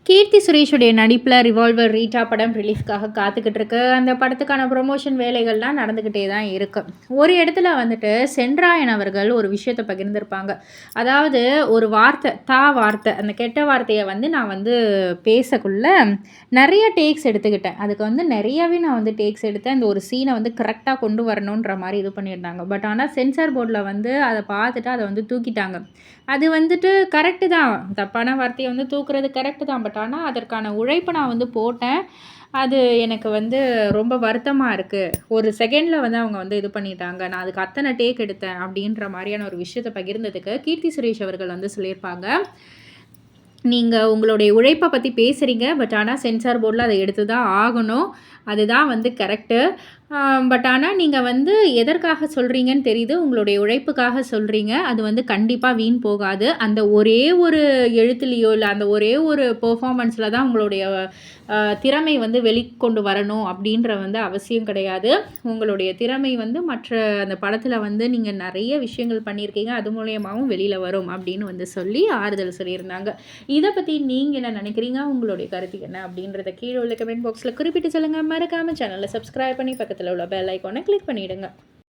கீர்த்தி சுரேஷுடைய நடிப்பில் revolver Rita படம் ரிலீஸ்க்காக காத்துக்கிட்டு இருக்கு. அந்த படத்துக்கான ப்ரொமோஷன் வேலைகள்லாம் நடந்துக்கிட்டே தான் இருக்குது. ஒரு இடத்துல வந்துட்டு சென்றாயன் அவர்கள் ஒரு விஷயத்தை பகிர்ந்திருப்பாங்க. அதாவது ஒரு வார்த்தை அந்த கெட்ட வார்த்தையை நான் பேசக்குள்ள நிறைய டேக்ஸ் எடுத்துக்கிட்டேன். அதுக்கு நிறையவே நான் டேக்ஸ் எடுத்தேன். இந்த ஒரு சீனை கரெக்டாக கொண்டு வரணுன்ற மாதிரி இது பண்ணியிருந்தாங்க. பட் ஆனால் சென்சார் போர்டில் அதை பார்த்துட்டு அதை தூக்கிட்டாங்க. அது கரெக்டு தான். தப்பான வார்த்தையை தூக்குறது கரெக்டு தான். பட் ஆனால் அதற்கான உழைப்பை நான் போட்டேன். அது எனக்கு ரொம்ப வருத்தமா இருக்கு. ஒரு செகண்ட்ல அவங்க இது பண்ணிட்டாங்க. நான் அதுக்கு அத்தனை டேக் எடுத்தேன் அப்படின்ற மாதிரியான ஒரு விஷயத்த பகிர்ந்ததுக்கு கீர்த்தி சுரேஷ் அவர்கள் சொல்லியிருப்பாங்க. நீங்கள் உங்களுடைய உழைப்பை பற்றி பேசுகிறீங்க. பட் ஆனால் சென்சார் போர்டில் அதை எடுத்து தான் ஆகணும். அதுதான் கரெக்டு. பட் ஆனால் நீங்கள் எதற்காக சொல்கிறீங்கன்னு தெரியுது. உங்களுடைய உழைப்புக்காக சொல்கிறீங்க. அது கண்டிப்பாக வீண் போகாது. அந்த ஒரே ஒரு எழுத்துலேயோ இல்லை அந்த ஒரே ஒரு பெர்ஃபார்மன்ஸில் தான் உங்களுடைய திறமை வெளிக்கொண்டு வரணும் அப்படின்ற அவசியம் கிடையாது. உங்களுடைய திறமை மற்ற அந்த படத்தில் நீங்கள் நிறைய விஷயங்கள் பண்ணியிருக்கீங்க. அது மூலியமாகவும் வெளியில் வரும் அப்படின்னு சொல்லி ஆறுதல் சொல்லியிருந்தாங்க. இதை பற்றி நீங்கள் என்ன நினைக்கிறீங்க? உங்களுடைய கருத்து என்ன அப்படின்றத கீழே உள்ள கமெண்ட் பாக்ஸில் குறிப்பிட்டு சொல்லுங்கள். மறக்காமல் சேனலை சப்ஸ்கிரைப் பண்ணி பக்கத்தில் உள்ள பெல் ஐக்கானை கிளிக் பண்ணிவிடுங்க.